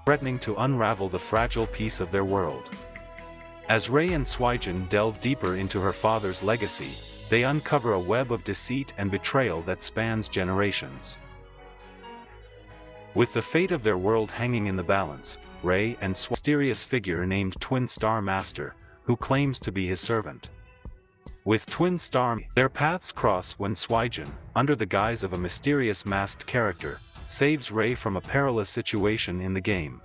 threatening to unravel the fragile peace of their world. As Rei and Swijin delve deeper into her father's legacy, they uncover a web of deceit and betrayal that spans generations. With the fate of their world hanging in the balance, Rei and Swijin's mysterious figure named Twin Star Master, who claims to be his servant. With Twin Star, their paths cross when Swijin, under the guise of a mysterious masked character, saves Rei from a perilous situation in the game.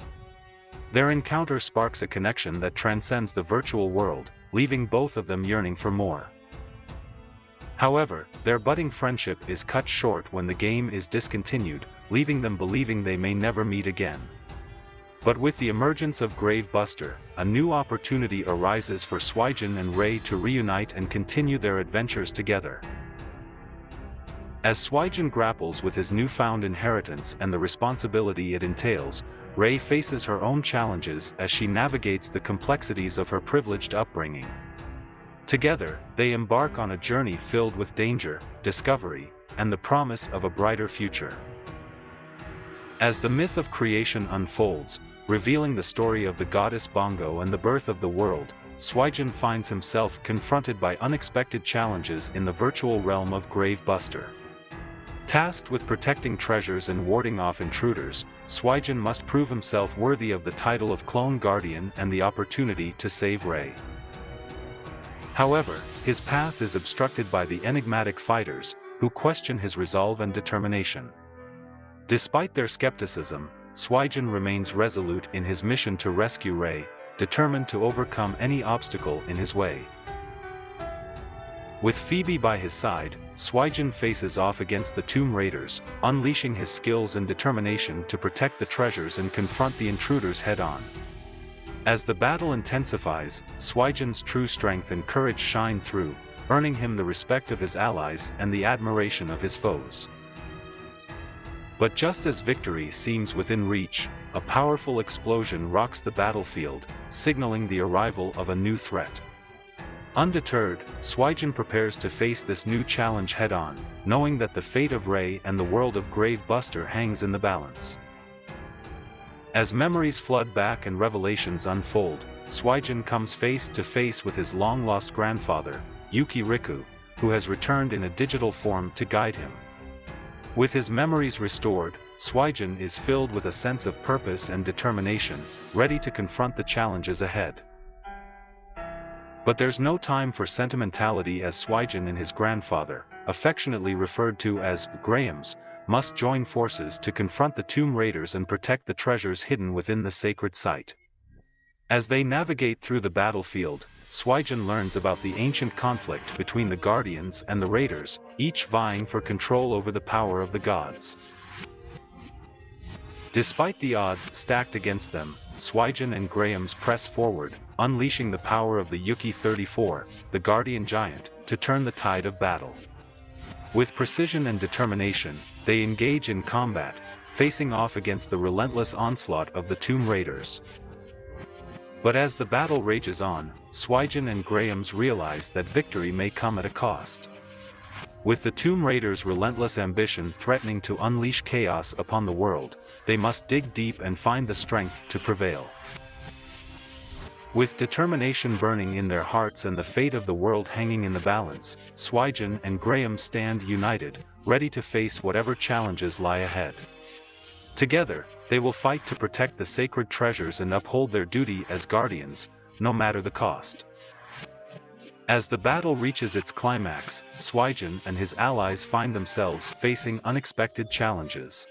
Their encounter sparks a connection that transcends the virtual world, leaving both of them yearning for more. However, their budding friendship is cut short when the game is discontinued, leaving them believing they may never meet again. But with the emergence of Grave Buster, a new opportunity arises for Swijin and Rei to reunite and continue their adventures together. As Swijin grapples with his newfound inheritance and the responsibility it entails, Rei faces her own challenges as she navigates the complexities of her privileged upbringing. Together, they embark on a journey filled with danger, discovery, and the promise of a brighter future. As the myth of creation unfolds, revealing the story of the goddess Bongo and the birth of the world, Swijin finds himself confronted by unexpected challenges in the virtual realm of Grave Buster. Tasked with protecting treasures and warding off intruders, Swijin must prove himself worthy of the title of Clone Guardian and the opportunity to save Rei. However, his path is obstructed by the enigmatic fighters, who question his resolve and determination. Despite their skepticism, Swijin remains resolute in his mission to rescue Rei, determined to overcome any obstacle in his way. With Phoebe by his side, Swijin faces off against the Tomb Raiders, unleashing his skills and determination to protect the treasures and confront the intruders head-on. As the battle intensifies, Swijin's true strength and courage shine through, earning him the respect of his allies and the admiration of his foes. But just as victory seems within reach, a powerful explosion rocks the battlefield, signaling the arrival of a new threat. Undeterred, Swijin prepares to face this new challenge head-on, knowing that the fate of Rei and the world of Grave Buster hangs in the balance. As memories flood back and revelations unfold, Swijin comes face to face with his long-lost grandfather, Yuki Riku, who has returned in a digital form to guide him. With his memories restored, Swijin is filled with a sense of purpose and determination, ready to confront the challenges ahead. But there's no time for sentimentality as Swijin and his grandfather, affectionately referred to as Grahams, must join forces to confront the Tomb Raiders and protect the treasures hidden within the sacred site. As they navigate through the battlefield, Swijin learns about the ancient conflict between the Guardians and the Raiders, each vying for control over the power of the gods. Despite the odds stacked against them, Swijin and Grahams press forward, unleashing the power of the Yuki-34, the Guardian Giant, to turn the tide of battle. With precision and determination, they engage in combat, facing off against the relentless onslaught of the Tomb Raiders. But as the battle rages on, Swijin and Grahams realize that victory may come at a cost. With the Tomb Raiders' relentless ambition threatening to unleash chaos upon the world, they must dig deep and find the strength to prevail. With determination burning in their hearts and the fate of the world hanging in the balance, Swijin and Graham stand united, ready to face whatever challenges lie ahead. Together, they will fight to protect the sacred treasures and uphold their duty as guardians, no matter the cost. As the battle reaches its climax, Swijin and his allies find themselves facing unexpected challenges.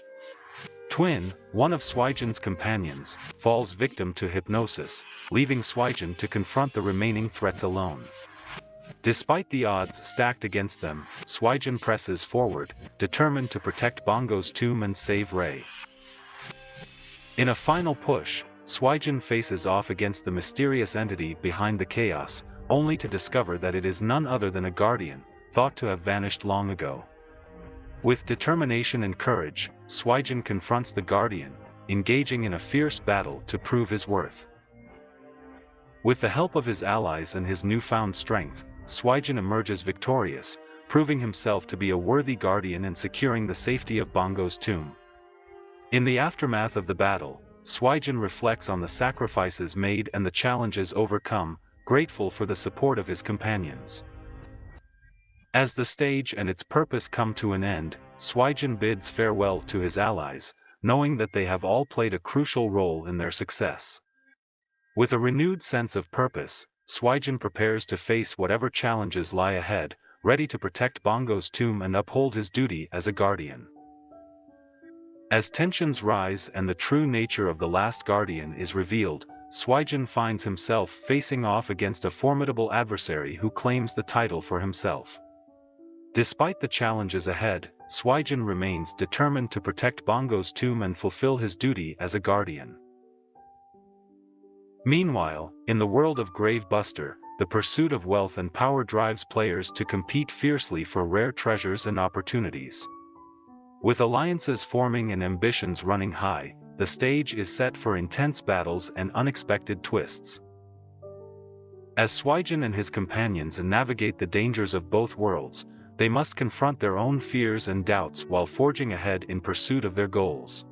Twin, one of Swijin's companions, falls victim to hypnosis, leaving Swijin to confront the remaining threats alone. Despite the odds stacked against them, Swijin presses forward, determined to protect Bongo's tomb and save Rei. In a final push, Swijin faces off against the mysterious entity behind the chaos, only to discover that it is none other than a guardian, thought to have vanished long ago. With determination and courage, Swijin confronts the guardian, engaging in a fierce battle to prove his worth. With the help of his allies and his newfound strength, Swijin emerges victorious, proving himself to be a worthy guardian and securing the safety of Bongo's tomb. In the aftermath of the battle, Swygen reflects on the sacrifices made and the challenges overcome, grateful for the support of his companions. As the stage and its purpose come to an end, Swygen bids farewell to his allies, knowing that they have all played a crucial role in their success. With a renewed sense of purpose, Swygen prepares to face whatever challenges lie ahead, ready to protect Bongo's tomb and uphold his duty as a guardian. As tensions rise and the true nature of the last guardian is revealed, Swygen finds himself facing off against a formidable adversary who claims the title for himself. Despite the challenges ahead, Swygen remains determined to protect Bongo's tomb and fulfill his duty as a guardian. Meanwhile, in the world of Grave Buster, the pursuit of wealth and power drives players to compete fiercely for rare treasures and opportunities. With alliances forming and ambitions running high, the stage is set for intense battles and unexpected twists. As Swygen and his companions navigate the dangers of both worlds, they must confront their own fears and doubts while forging ahead in pursuit of their goals.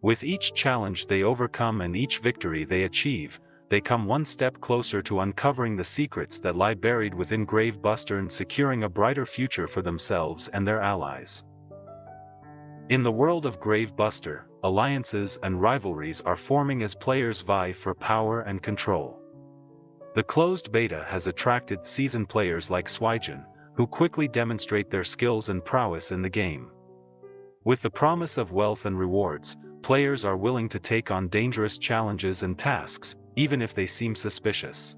With each challenge they overcome and each victory they achieve, they come one step closer to uncovering the secrets that lie buried within Grave Buster and securing a brighter future for themselves and their allies. In the world of Grave Buster, alliances and rivalries are forming as players vie for power and control. The closed beta has attracted seasoned players like Swygen, who quickly demonstrate their skills and prowess in the game. With the promise of wealth and rewards, players are willing to take on dangerous challenges and tasks, even if they seem suspicious.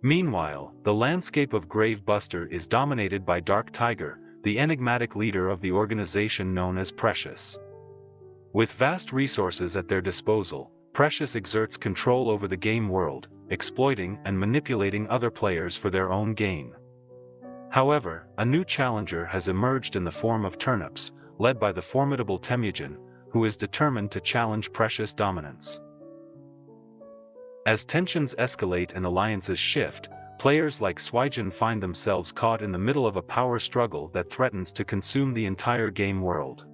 Meanwhile, the landscape of Grave Buster is dominated by Dark Tiger, the enigmatic leader of the organization known as Precious. With vast resources at their disposal, Precious exerts control over the game world, exploiting and manipulating other players for their own gain. However, a new challenger has emerged in the form of Turnips, led by the formidable Temujin, who is determined to challenge Precious' dominance. As tensions escalate and alliances shift, players like Swygen find themselves caught in the middle of a power struggle that threatens to consume the entire game world.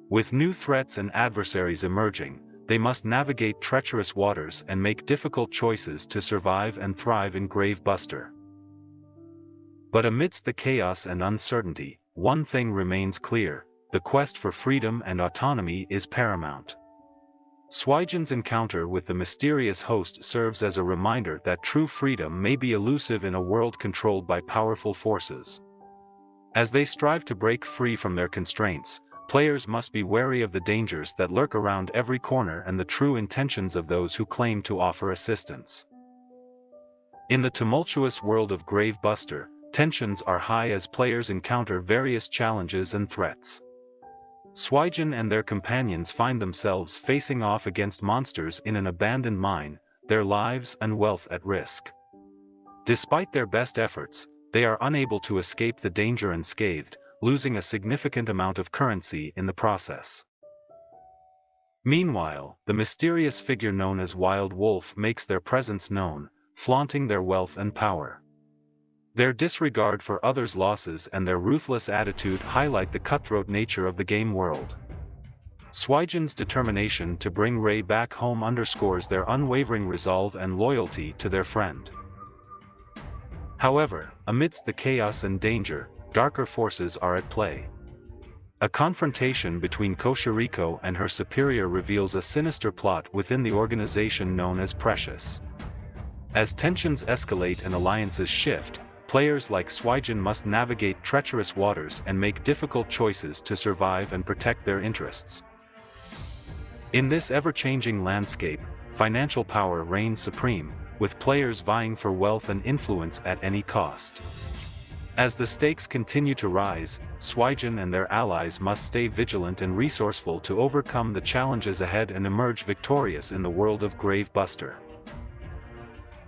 With new threats and adversaries emerging, they must navigate treacherous waters and make difficult choices to survive and thrive in Grave Buster. But amidst the chaos and uncertainty, one thing remains clear: the quest for freedom and autonomy is paramount. Swygen's encounter with the mysterious host serves as a reminder that true freedom may be elusive in a world controlled by powerful forces. As they strive to break free from their constraints, players must be wary of the dangers that lurk around every corner and the true intentions of those who claim to offer assistance. In the tumultuous world of Grave Buster, tensions are high as players encounter various challenges and threats. Swygen and their companions find themselves facing off against monsters in an abandoned mine, their lives and wealth at risk. Despite their best efforts, they are unable to escape the danger unscathed, losing a significant amount of currency in the process. Meanwhile, the mysterious figure known as Wild Wolf makes their presence known, flaunting their wealth and power. Their disregard for others' losses and their ruthless attitude highlight the cutthroat nature of the game world. Swygen's determination to bring Ray back home underscores their unwavering resolve and loyalty to their friend. However, amidst the chaos and danger, darker forces are at play. A confrontation between Koshiriko and her superior reveals a sinister plot within the organization known as Precious. As tensions escalate and alliances shift, players like Swygen must navigate treacherous waters and make difficult choices to survive and protect their interests. In this ever-changing landscape, financial power reigns supreme, with players vying for wealth and influence at any cost. As the stakes continue to rise, Swygen and their allies must stay vigilant and resourceful to overcome the challenges ahead and emerge victorious in the world of Grave Buster.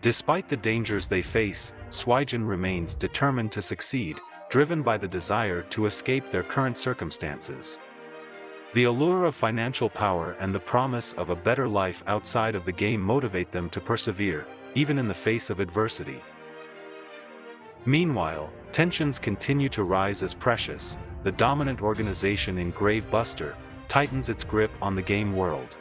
Despite the dangers they face, Swygen remains determined to succeed, driven by the desire to escape their current circumstances. The allure of financial power and the promise of a better life outside of the game motivate them to persevere, even in the face of adversity. Meanwhile, tensions continue to rise as Precious, the dominant organization in Grave Buster, tightens its grip on the game world.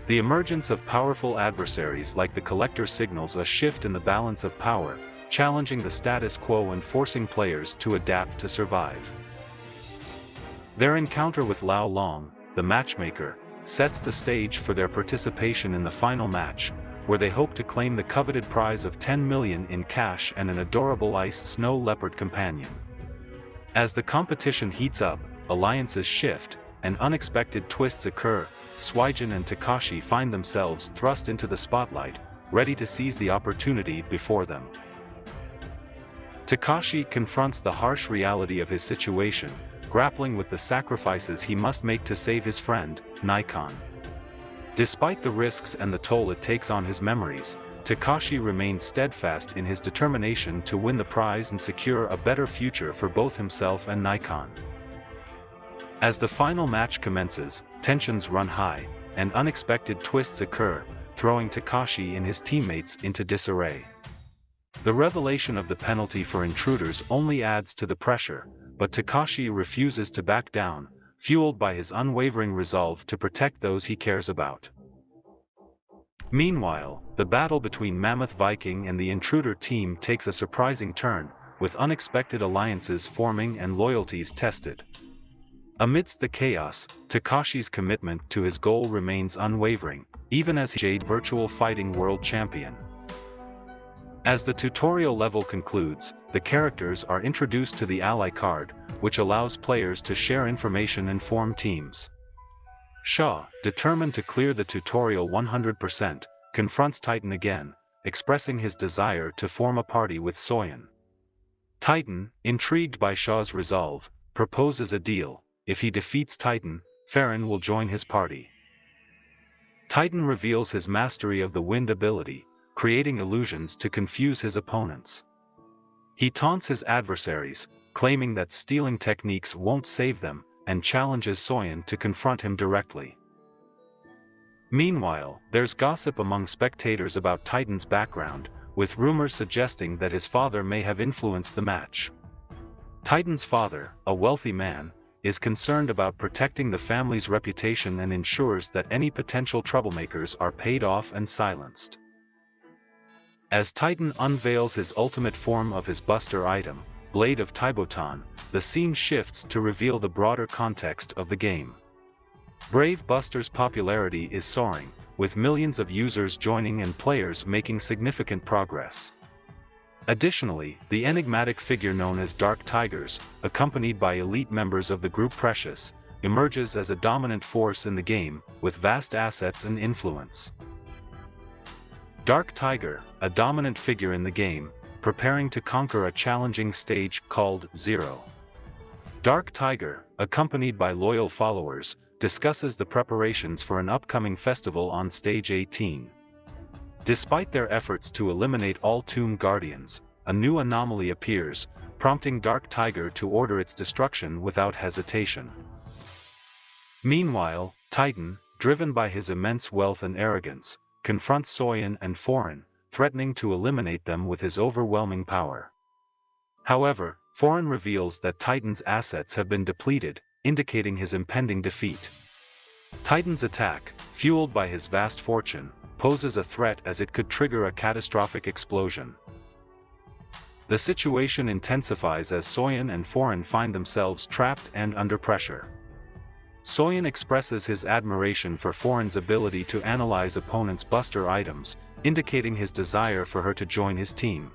The emergence of powerful adversaries like the Collector signals a shift in the balance of power, challenging the status quo and forcing players to adapt to survive. Their encounter with Lao Long, the matchmaker, sets the stage for their participation in the final match, where they hope to claim the coveted prize of 10 million in cash and an adorable iced snow leopard companion. As the competition heats up, alliances shift, and unexpected twists occur. Suijin and Takashi find themselves thrust into the spotlight, ready to seize the opportunity before them. Takashi confronts the harsh reality of his situation, grappling with the sacrifices he must make to save his friend, Nikon. Despite the risks and the toll it takes on his memories, Takashi remains steadfast in his determination to win the prize and secure a better future for both himself and Nikon. As the final match commences, tensions run high, and unexpected twists occur, throwing Takashi and his teammates into disarray. The revelation of the penalty for intruders only adds to the pressure, but Takashi refuses to back down, fueled by his unwavering resolve to protect those he cares about. Meanwhile, the battle between Mammoth Viking and the intruder team takes a surprising turn, with unexpected alliances forming and loyalties tested. Amidst the chaos, Takashi's commitment to his goal remains unwavering, even as he Jade Virtual Fighting World Champion. As the tutorial level concludes, the characters are introduced to the ally card, which allows players to share information and form teams. Shaw, determined to clear the tutorial 100%, confronts Titan again, expressing his desire to form a party with Soyen. Titan, intrigued by Shaw's resolve, proposes a deal. If he defeats Titan, Farron will join his party. Titan reveals his mastery of the wind ability, creating illusions to confuse his opponents. He taunts his adversaries, claiming that stealing techniques won't save them, and challenges Soyen to confront him directly. Meanwhile, there's gossip among spectators about Titan's background, with rumors suggesting that his father may have influenced the match. Titan's father, a wealthy man, is concerned about protecting the family's reputation and ensures that any potential troublemakers are paid off and silenced. As Titan unveils his ultimate form of his Buster item, Blade of Taibotan, the scene shifts to reveal the broader context of the game. Brave Buster's popularity is soaring, with millions of users joining and players making significant progress. Additionally, the enigmatic figure known as Dark Tigers, accompanied by elite members of the group Precious, emerges as a dominant force in the game, with vast assets and influence. Dark Tiger, a dominant figure in the game, preparing to conquer a challenging stage called Zero. Dark Tiger, accompanied by loyal followers, discusses the preparations for an upcoming festival on Stage 18. Despite their efforts to eliminate all Tomb Guardians, a new anomaly appears, prompting Dark Tiger to order its destruction without hesitation. Meanwhile, Titan, driven by his immense wealth and arrogance, confronts Soyen and Foreign, threatening to eliminate them with his overwhelming power. However, Foreign reveals that Titan's assets have been depleted, indicating his impending defeat. Titan's attack, fueled by his vast fortune, poses a threat as it could trigger a catastrophic explosion. The situation intensifies as Soyen and Foreign find themselves trapped and under pressure. Soyen expresses his admiration for Foreign's ability to analyze opponents' Buster items, indicating his desire for her to join his team.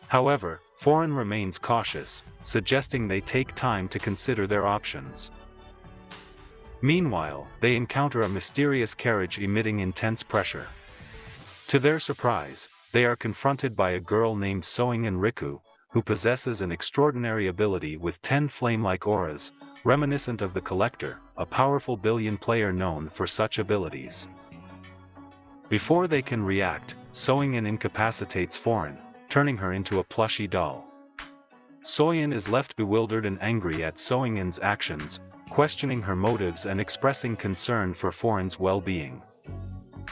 However, Foreign remains cautious, suggesting they take time to consider their options. Meanwhile, they encounter a mysterious carriage emitting intense pressure. To their surprise, they are confronted by a girl named Soingen Riku, who possesses an extraordinary ability with 10 flame-like auras, reminiscent of the Collector, a powerful billion player known for such abilities. Before they can react, Soingen incapacitates Foreign, turning her into a plushy doll. Soyen is left bewildered and angry at Soingen's actions, questioning her motives and expressing concern for Foreign's well-being.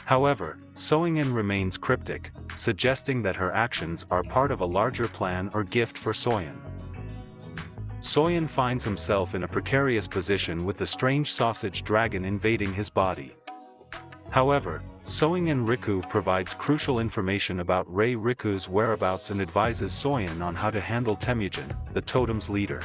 However, Soingen remains cryptic, suggesting that her actions are part of a larger plan or gift for Soyen. Soyeon finds himself in a precarious position with the strange sausage dragon invading his body. However, Soyeon and Riku provides crucial information about Rei Riku's whereabouts and advises Soyeon on how to handle Temujin, the totem's leader.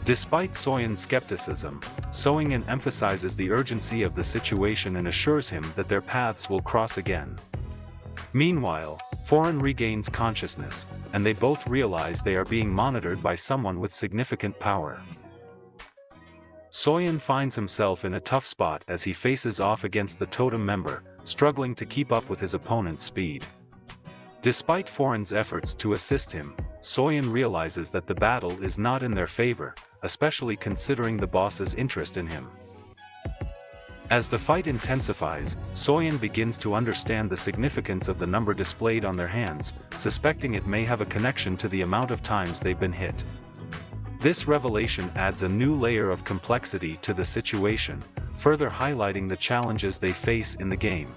Despite Soyeon's skepticism, Soyeon emphasizes the urgency of the situation and assures him that their paths will cross again. Meanwhile, Foreign regains consciousness, and they both realize they are being monitored by someone with significant power. Soyeon finds himself in a tough spot as he faces off against the totem member, struggling to keep up with his opponent's speed. Despite Foreign's efforts to assist him, Soyeon realizes that the battle is not in their favor, especially considering the boss's interest in him. As the fight intensifies, Soyeon begins to understand the significance of the number displayed on their hands, suspecting it may have a connection to the amount of times they've been hit. This revelation adds a new layer of complexity to the situation, further highlighting the challenges they face in the game.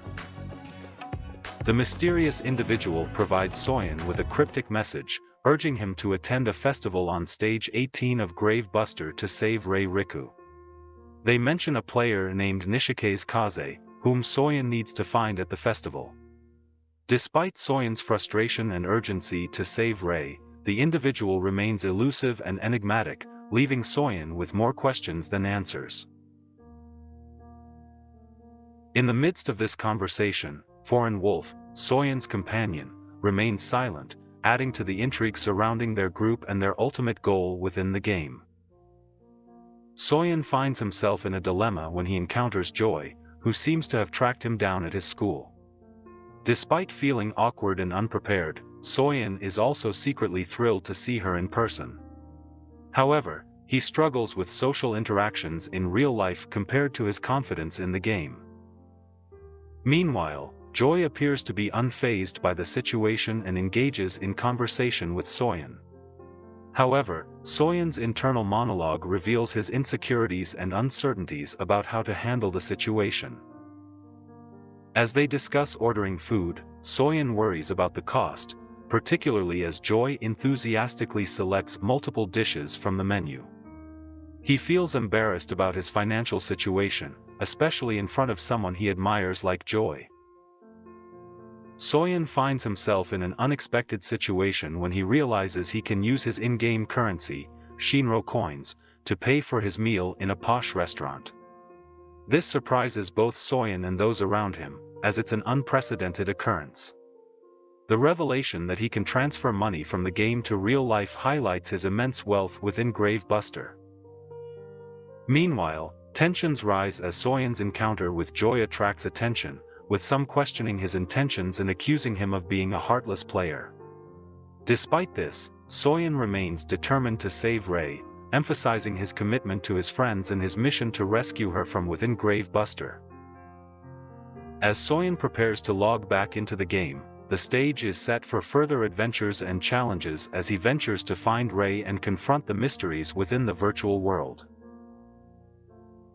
The mysterious individual provides Soyeon with a cryptic message, urging him to attend a festival on stage 18 of Grave Buster to save Rei Riku. They mention a player named Nishikaze Kaze, whom Soyeon needs to find at the festival. Despite Soyeon's frustration and urgency to save Rei, the individual remains elusive and enigmatic, leaving Soyeon with more questions than answers. In the midst of this conversation, Foreign Wolf, Soyeon's companion, remains silent, adding to the intrigue surrounding their group and their ultimate goal within the game. Soyeon finds himself in a dilemma when he encounters Joy, who seems to have tracked him down at his school. Despite feeling awkward and unprepared, Soyeon is also secretly thrilled to see her in person. However, he struggles with social interactions in real life compared to his confidence in the game. Meanwhile, Joy appears to be unfazed by the situation and engages in conversation with Soyeon. However, Soyeon's internal monologue reveals his insecurities and uncertainties about how to handle the situation. As they discuss ordering food, Soyeon worries about the cost, particularly as Joy enthusiastically selects multiple dishes from the menu. He feels embarrassed about his financial situation, especially in front of someone he admires like Joy. Soyeon finds himself in an unexpected situation when he realizes he can use his in-game currency, Shinro coins, to pay for his meal in a posh restaurant. This surprises both Soyeon and those around him, as it's an unprecedented occurrence. The revelation that he can transfer money from the game to real life highlights his immense wealth within Grave Buster. Meanwhile, tensions rise as Soyeon's encounter with Joy attracts attention, with some questioning his intentions and accusing him of being a heartless player. Despite this, Soyeon remains determined to save Rei, emphasizing his commitment to his friends and his mission to rescue her from within Grave Buster. As Soyeon prepares to log back into the game, the stage is set for further adventures and challenges as he ventures to find Rei and confront the mysteries within the virtual world.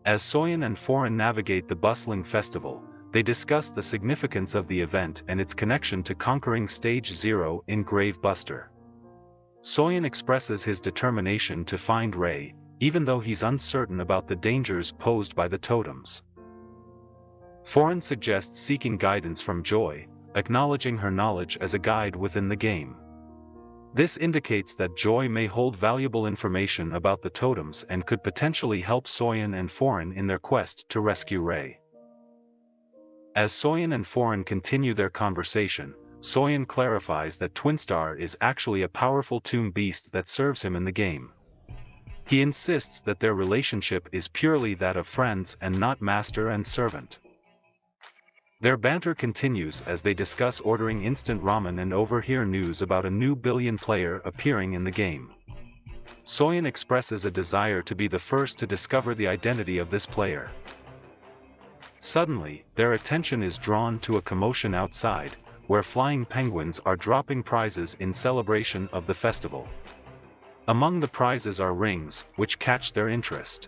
As Soyeon and Foreign navigate the bustling festival, they discuss the significance of the event and its connection to conquering Stage 0 in Grave Buster. Soyeon expresses his determination to find Rei, even though he's uncertain about the dangers posed by the totems. Foreign suggests seeking guidance from Joy, acknowledging her knowledge as a guide within the game. This indicates that Joy may hold valuable information about the totems and could potentially help Soyeon and Foreign in their quest to rescue Rei. As Soyeon and Foreign continue their conversation, Soyeon clarifies that Twinstar is actually a powerful tomb beast that serves him in the game. He insists that their relationship is purely that of friends and not master and servant. Their banter continues as they discuss ordering instant ramen and overhear news about a new billion player appearing in the game. Soyeon expresses a desire to be the first to discover the identity of this player. Suddenly, their attention is drawn to a commotion outside, where flying penguins are dropping prizes in celebration of the festival. Among the prizes are rings, which catch their interest.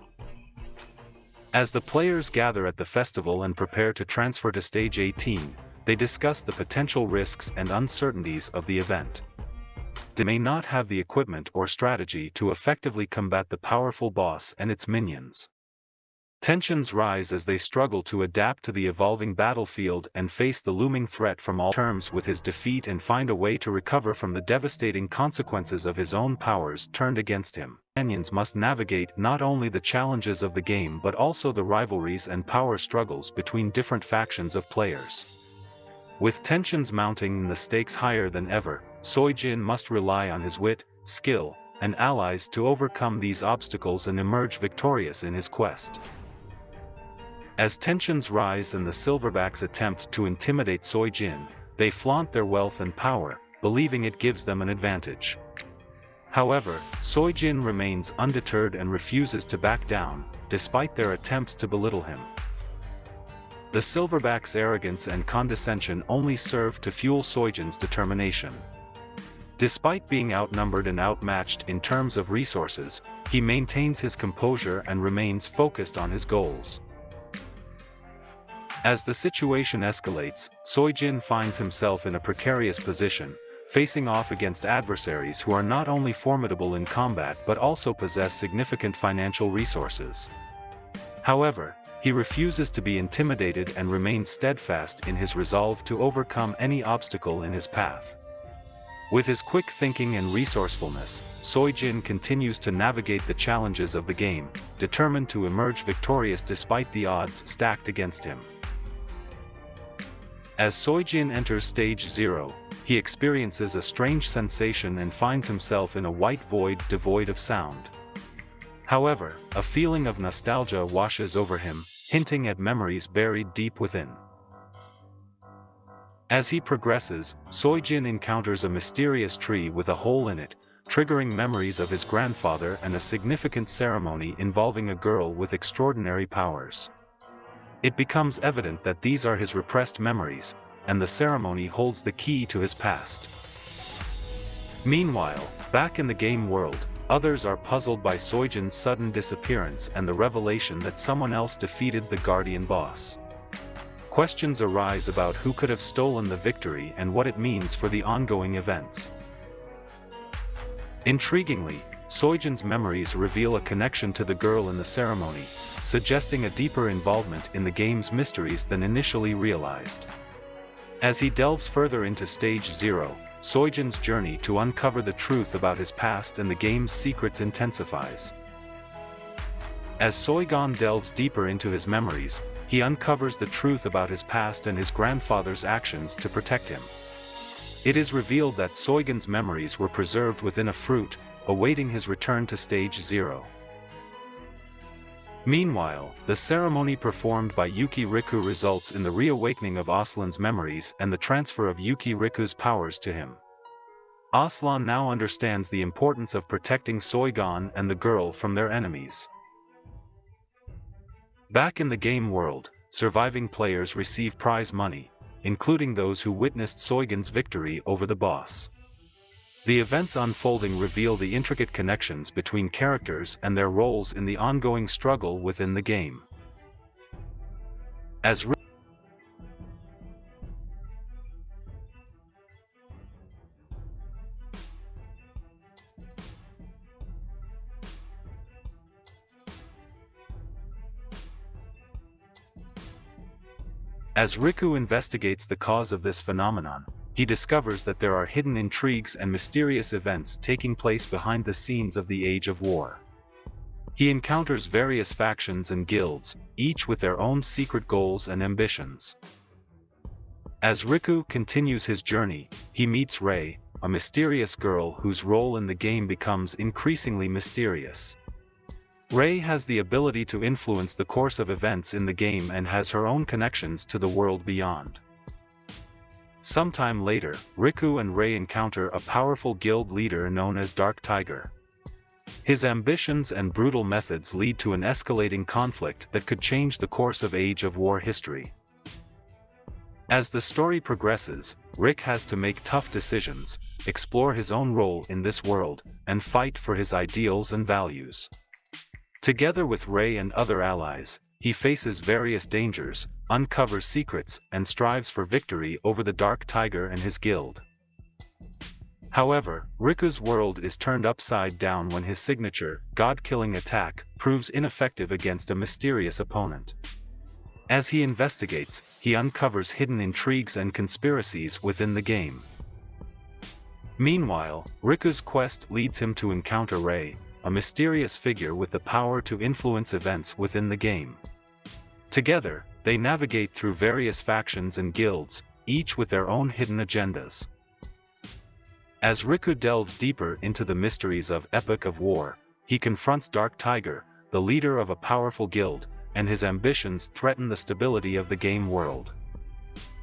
As the players gather at the festival and prepare to transfer to Stage 18, they discuss the potential risks and uncertainties of the event. they may not have the equipment or strategy to effectively combat the powerful boss and its minions. Tensions rise as they struggle to adapt to the evolving battlefield and face the looming threat from all terms with his defeat and find a way to recover from the devastating consequences of his own powers turned against him. Companions must navigate not only the challenges of the game but also the rivalries and power struggles between different factions of players. With tensions mounting and the stakes higher than ever, Soi-jin must rely on his wit, skill, and allies to overcome these obstacles and emerge victorious in his quest. As tensions rise and the Silverbacks attempt to intimidate Soi-jin, they flaunt their wealth and power, believing it gives them an advantage. However, Soi-jin remains undeterred and refuses to back down, despite their attempts to belittle him. The Silverbacks' arrogance and condescension only serve to fuel Soi-jin's determination. Despite being outnumbered and outmatched in terms of resources, he maintains his composure and remains focused on his goals. As the situation escalates, Soi-jin finds himself in a precarious position, facing off against adversaries who are not only formidable in combat but also possess significant financial resources. However, he refuses to be intimidated and remains steadfast in his resolve to overcome any obstacle in his path. With his quick thinking and resourcefulness, Soi-jin continues to navigate the challenges of the game, determined to emerge victorious despite the odds stacked against him. As Soi-jin enters Stage 0, he experiences a strange sensation and finds himself in a white void devoid of sound. However, a feeling of nostalgia washes over him, hinting at memories buried deep within. As he progresses, Soi-jin encounters a mysterious tree with a hole in it, triggering memories of his grandfather and a significant ceremony involving a girl with extraordinary powers. It becomes evident that these are his repressed memories, and the ceremony holds the key to his past. Meanwhile, back in the game world, others are puzzled by Soi-jin's sudden disappearance and the revelation that someone else defeated the Guardian boss. Questions arise about who could have stolen the victory and what it means for the ongoing events. Intriguingly, Soi-jin's memories reveal a connection to the girl in the ceremony, suggesting a deeper involvement in the game's mysteries than initially realized. As he delves further into Stage 0, Soi-jin's journey to uncover the truth about his past and the game's secrets intensifies. As Soi-gon delves deeper into his memories, he uncovers the truth about his past and his grandfather's actions to protect him. It is revealed that Soi-gon's memories were preserved within a fruit, awaiting his return to Stage 0. Meanwhile, the ceremony performed by Yuki Riku results in the reawakening of Aslan's memories and the transfer of Yuki Riku's powers to him. Aslan now understands the importance of protecting Soi-gon and the girl from their enemies. Back in the game world, surviving players receive prize money, including those who witnessed Soi-gon's victory over the boss. The events unfolding reveal the intricate connections between characters and their roles in the ongoing struggle within the game. As Riku investigates the cause of this phenomenon, he discovers that there are hidden intrigues and mysterious events taking place behind the scenes of the Age of War. He encounters various factions and guilds, each with their own secret goals and ambitions. As Riku continues his journey, he meets Rei, a mysterious girl whose role in the game becomes increasingly mysterious. Rei has the ability to influence the course of events in the game and has her own connections to the world beyond. Sometime later, Riku and Rei encounter a powerful guild leader known as Dark Tiger. His ambitions and brutal methods lead to an escalating conflict that could change the course of Age of War history. As the story progresses, Rick has to make tough decisions, explore his own role in this world, and fight for his ideals and values. Together with Rei and other allies, he faces various dangers, uncovers secrets, and strives for victory over the Dark Tiger and his guild. However, Riku's world is turned upside down when his signature, god-killing attack, proves ineffective against a mysterious opponent. As he investigates, he uncovers hidden intrigues and conspiracies within the game. Meanwhile, Riku's quest leads him to encounter Rei, a mysterious figure with the power to influence events within the game. Together, they navigate through various factions and guilds, each with their own hidden agendas. As Riku delves deeper into the mysteries of Epic of War, he confronts Dark Tiger, the leader of a powerful guild, and his ambitions threaten the stability of the game world.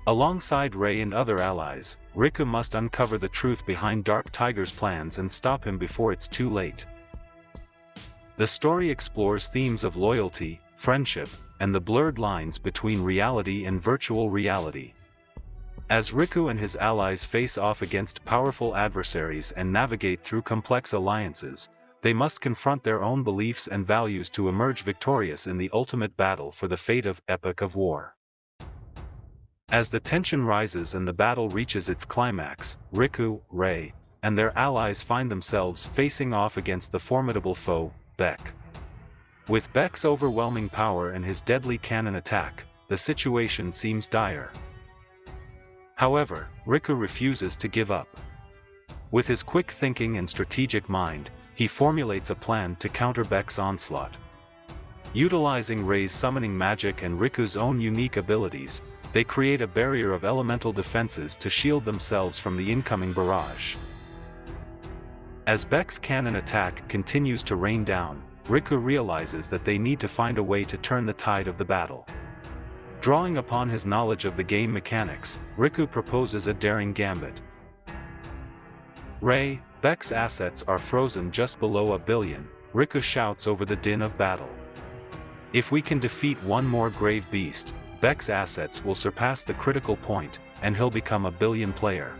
Alongside Rei and other allies, Riku must uncover the truth behind Dark Tiger's plans and stop him before it's too late. The story explores themes of loyalty, friendship, and the blurred lines between reality and virtual reality. As Riku and his allies face off against powerful adversaries and navigate through complex alliances, they must confront their own beliefs and values to emerge victorious in the ultimate battle for the fate of Epic of War. As the tension rises and the battle reaches its climax, Riku, Rei, and their allies find themselves facing off against the formidable foe, Beck. With Beck's overwhelming power and his deadly cannon attack, the situation seems dire. However, Riku refuses to give up. With his quick thinking and strategic mind, he formulates a plan to counter Beck's onslaught. Utilizing Rei's summoning magic and Riku's own unique abilities, they create a barrier of elemental defenses to shield themselves from the incoming barrage. As Beck's cannon attack continues to rain down, Riku realizes that they need to find a way to turn the tide of the battle. Drawing upon his knowledge of the game mechanics, Riku proposes a daring gambit. Rei, Beck's assets are frozen just below 1 billion, Riku shouts over the din of battle. If we can defeat one more grave beast, Beck's assets will surpass the critical point, and he'll become a billion player.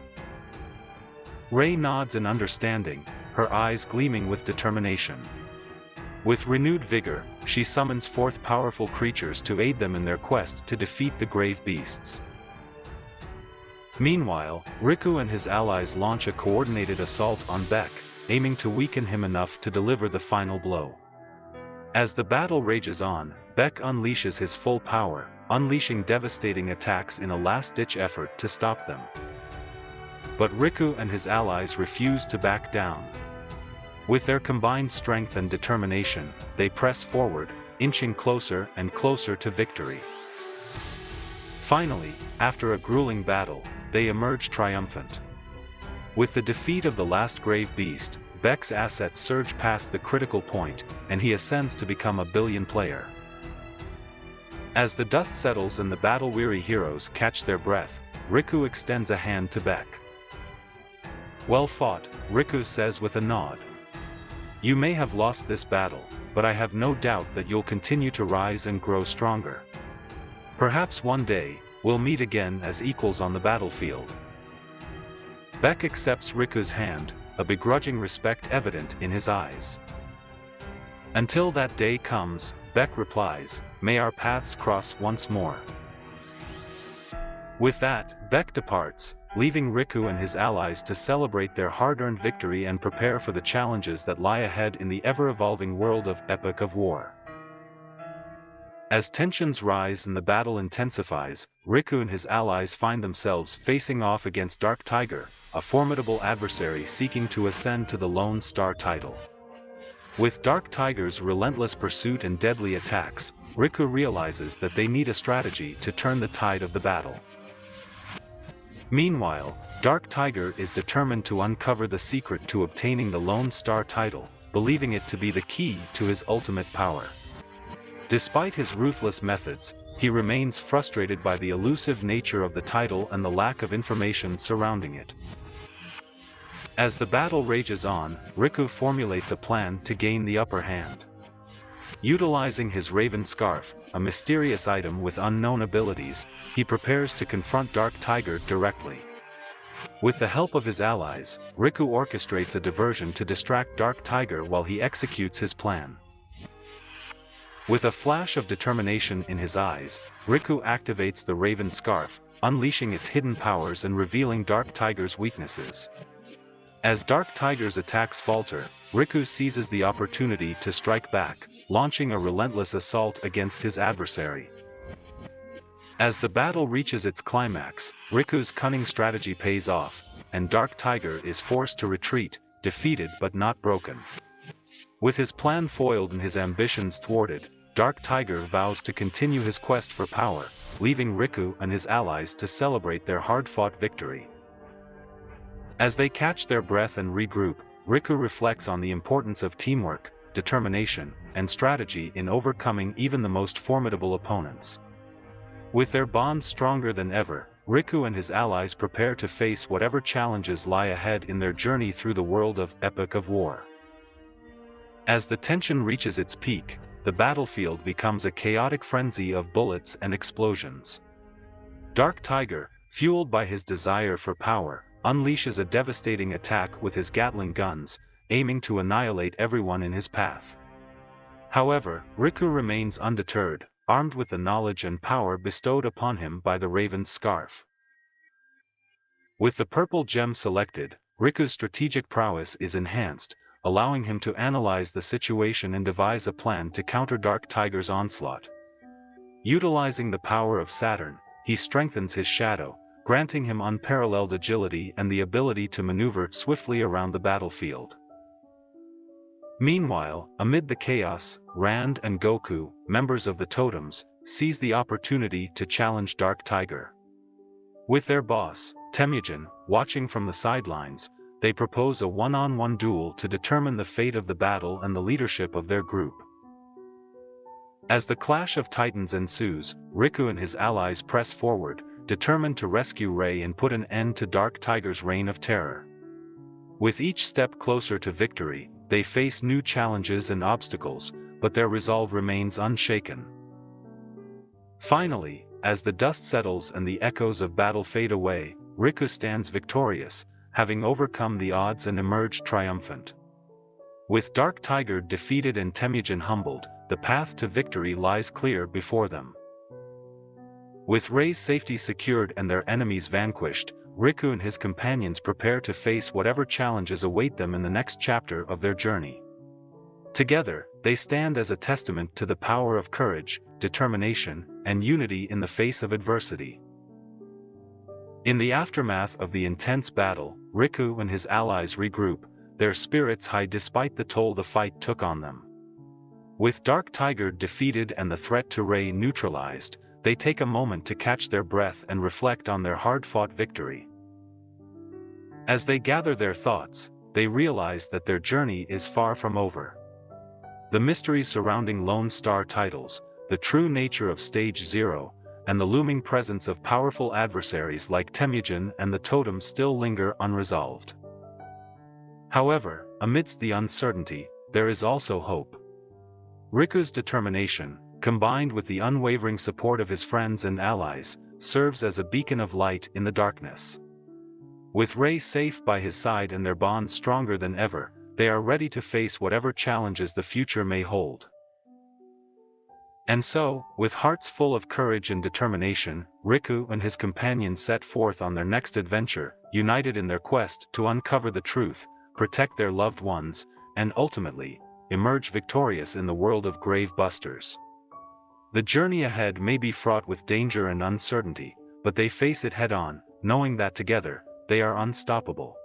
Rei nods in understanding, her eyes gleaming with determination. With renewed vigor, she summons forth powerful creatures to aid them in their quest to defeat the grave beasts. Meanwhile, Riku and his allies launch a coordinated assault on Beck, aiming to weaken him enough to deliver the final blow. As the battle rages on, Beck unleashes his full power, unleashing devastating attacks in a last-ditch effort to stop them. But Riku and his allies refuse to back down. With their combined strength and determination, they press forward, inching closer and closer to victory. Finally, after a grueling battle, they emerge triumphant. With the defeat of the last grave beast, Beck's assets surge past the critical point, and he ascends to become a billion player. As the dust settles and the battle-weary heroes catch their breath, Riku extends a hand to Beck. "Well fought," Riku says with a nod. "You may have lost this battle, but I have no doubt that you'll continue to rise and grow stronger. Perhaps one day, we'll meet again as equals on the battlefield." Beck accepts Riku's hand, a begrudging respect evident in his eyes. "Until that day comes," Beck replies, "may our paths cross once more." With that, Beck departs, leaving Riku and his allies to celebrate their hard-earned victory and prepare for the challenges that lie ahead in the ever-evolving world of Epic of War. As tensions rise and the battle intensifies, Riku and his allies find themselves facing off against Dark Tiger, a formidable adversary seeking to ascend to the Lone Star title. With Dark Tiger's relentless pursuit and deadly attacks, Riku realizes that they need a strategy to turn the tide of the battle. Meanwhile, Dark Tiger is determined to uncover the secret to obtaining the Lone Star title, believing it to be the key to his ultimate power. Despite his ruthless methods, he remains frustrated by the elusive nature of the title and the lack of information surrounding it. As the battle rages on, Riku formulates a plan to gain the upper hand. Utilizing his Raven Scarf, a mysterious item with unknown abilities, he prepares to confront Dark Tiger directly. With the help of his allies, Riku orchestrates a diversion to distract Dark Tiger while he executes his plan. With a flash of determination in his eyes, Riku activates the Raven Scarf, unleashing its hidden powers and revealing Dark Tiger's weaknesses. As Dark Tiger's attacks falter, Riku seizes the opportunity to strike back, launching a relentless assault against his adversary. As the battle reaches its climax, Riku's cunning strategy pays off, and Dark Tiger is forced to retreat, defeated but not broken. With his plan foiled and his ambitions thwarted, Dark Tiger vows to continue his quest for power, leaving Riku and his allies to celebrate their hard-fought victory. As they catch their breath and regroup, Riku reflects on the importance of teamwork, determination, and strategy in overcoming even the most formidable opponents. With their bond stronger than ever, Riku and his allies prepare to face whatever challenges lie ahead in their journey through the world of Epic of War. As the tension reaches its peak, the battlefield becomes a chaotic frenzy of bullets and explosions. Dark Tiger, fueled by his desire for power, unleashes a devastating attack with his Gatling guns, aiming to annihilate everyone in his path. However, Riku remains undeterred, armed with the knowledge and power bestowed upon him by the Raven's Scarf. With the purple gem selected, Riku's strategic prowess is enhanced, allowing him to analyze the situation and devise a plan to counter Dark Tiger's onslaught. Utilizing the power of Saturn, he strengthens his shadow, granting him unparalleled agility and the ability to maneuver swiftly around the battlefield. Meanwhile, amid the chaos, Rand and Goku, members of the Totems, seize the opportunity to challenge Dark Tiger. With their boss, Temujin, watching from the sidelines, they propose a one-on-one duel to determine the fate of the battle and the leadership of their group. As the clash of titans ensues, Riku and his allies press forward, determined to rescue Rei and put an end to Dark Tiger's reign of terror. With each step closer to victory, they face new challenges and obstacles, but their resolve remains unshaken. Finally, as the dust settles and the echoes of battle fade away, Riku stands victorious, having overcome the odds and emerged triumphant. With Dark Tiger defeated and Temujin humbled, the path to victory lies clear before them. With Rei's safety secured and their enemies vanquished, Riku and his companions prepare to face whatever challenges await them in the next chapter of their journey. Together, they stand as a testament to the power of courage, determination, and unity in the face of adversity. In the aftermath of the intense battle, Riku and his allies regroup, their spirits high despite the toll the fight took on them. With Dark Tiger defeated and the threat to Rei neutralized, they take a moment to catch their breath and reflect on their hard-fought victory. As they gather their thoughts, they realize that their journey is far from over. The mysteries surrounding Lone Star titles, the true nature of Stage Zero, and the looming presence of powerful adversaries like Temujin and the Totems still linger unresolved. However, amidst the uncertainty, there is also hope. Riku's determination, combined with the unwavering support of his friends and allies, serves as a beacon of light in the darkness. With Rei safe by his side and their bond stronger than ever, they are ready to face whatever challenges the future may hold. And so, with hearts full of courage and determination, Riku and his companions set forth on their next adventure, united in their quest to uncover the truth, protect their loved ones, and ultimately, emerge victorious in the world of Grave Busters. The journey ahead may be fraught with danger and uncertainty, but they face it head-on, knowing that together, they are unstoppable.